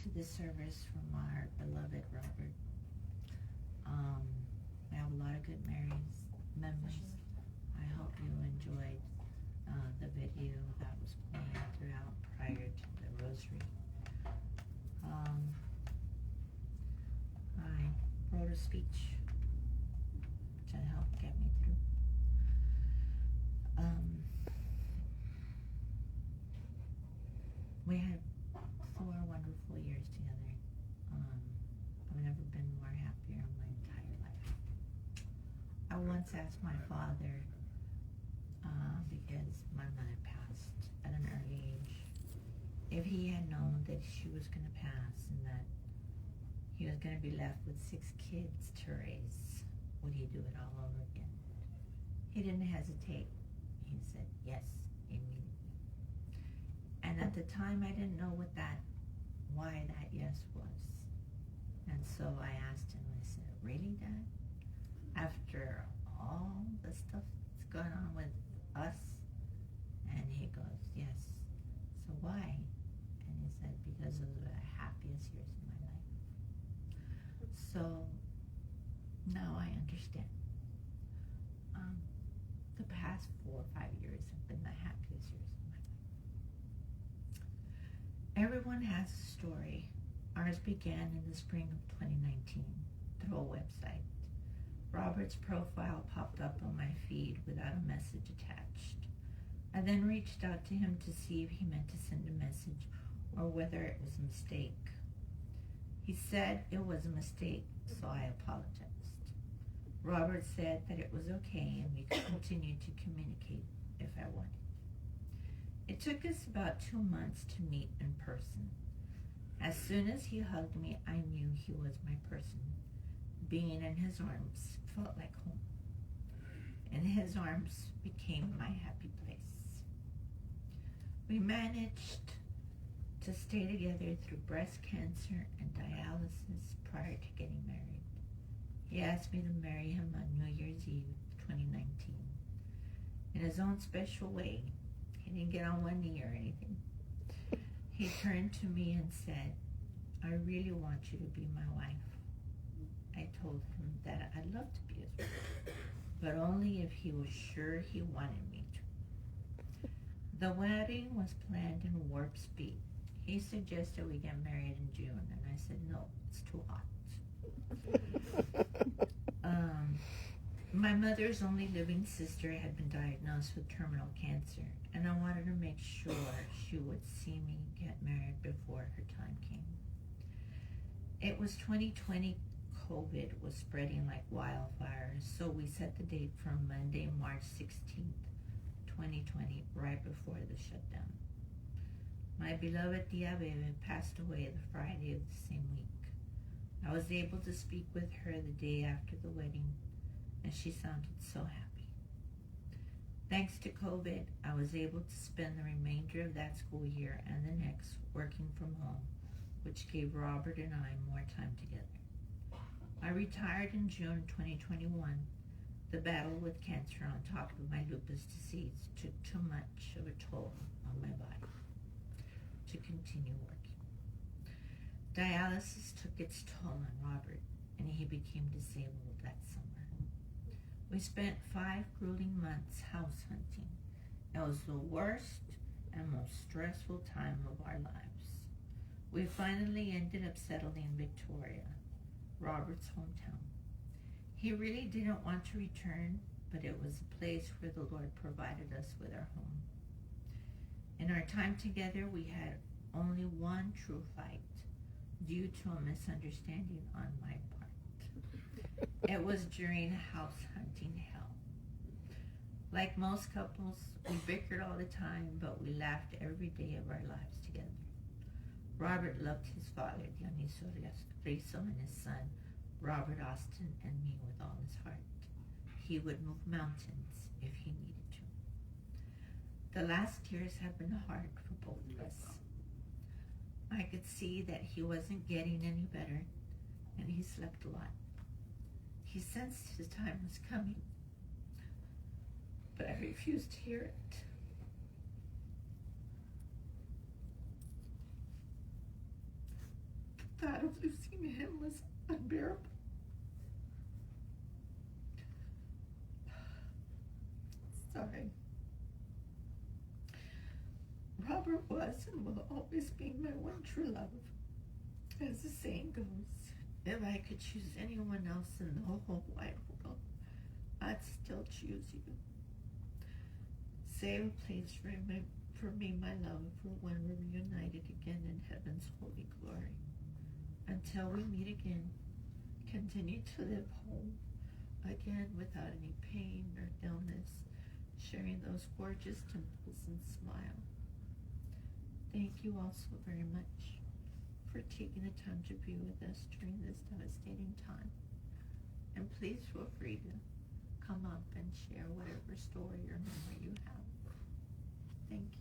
to this service from our beloved Robert. I have a lot of good memories. I hope you enjoyed the video that was playing throughout prior to the rosary. I wrote a speech to help get me through. We had 4 wonderful years together. I've never been more happier in my entire life. I once asked my father, because my mother passed at an early age, if he had known that she was going to pass and that he was going to be left with 6 kids to raise, would he do it all over again? He didn't hesitate. He said yes immediately. And at the time, I didn't know why that yes was. And so I asked him, I said, really, Dad? After all the stuff that's going on with us? And he goes, yes. So why? And he said, because those were the happiest years of my life. So now I understand. The past 4 or 5 years have been the happiest years of my life. Everyone has a story. Ours began in the spring of 2019 through a website. Robert's profile popped up on my feed without a message attached. I then reached out to him to see if he meant to send a message or whether it was a mistake. He said it was a mistake, so I apologized. Robert said that it was okay and we could continue to communicate if I wanted. It took us about 2 months to meet in person. As soon as he hugged me, I knew he was my person. Being in his arms felt like home, and his arms became my happy place. We managed to stay together through breast cancer and dialysis prior to getting married. He asked me to marry him on New Year's Eve 2019. In his own special way, he didn't get on one knee or anything. He turned to me and said, I really want you to be my wife. I told him that I'd love to be his wife, but only if he was sure he wanted me to. The wedding was planned in warp speed. He suggested we get married in June, and I said, no, it's too hot. My mother's only living sister had been diagnosed with terminal cancer, and I wanted to make sure she would see me get married before her time came. It was 2020. COVID was spreading like wildfire, so we set the date for Monday, March 16th, 2020, right before the shutdown. My beloved Tia Bebe passed away the Friday of the same week. I was able to speak with her the day after the wedding, and she sounded so happy. Thanks to COVID, I was able to spend the remainder of that school year and the next working from home, which gave Robert and I more time together. I retired in June 2021. The battle with cancer on top of my lupus disease took too much of a toll on my body to continue working. Dialysis took its toll on Robert, and he became disabled that summer. We spent 5 grueling months house hunting. It was the worst and most stressful time of our lives. We finally ended up settling in Victoria, Robert's hometown. He really didn't want to return, but it was a place where the Lord provided us with our home. In our time together, we had only one true fight due to a misunderstanding on my part. It was during house hunting hell. Like most couples, we bickered all the time, but we laughed every day of our lives together. Robert loved his father, Dioniso Rizzo, and his son, Robert Austin, and me with all his heart. He would move mountains if he needed to. The last years have been hard for both of us. I could see that he wasn't getting any better, and he slept a lot. He sensed his time was coming, but I refused to hear it. thought of losing him was unbearable. Sorry. Robert was and will always be my one true love. As the saying goes, if I could choose anyone else in the whole wide world, I'd still choose you. Save a place for me, my love, for when we're reunited again in heaven's holy glory. Until we meet again, continue to live whole again without any pain or illness, sharing those gorgeous dimples and smile. Thank you all so very much for taking the time to be with us during this devastating time. And please feel free to come up and share whatever story or memory you have. Thank you.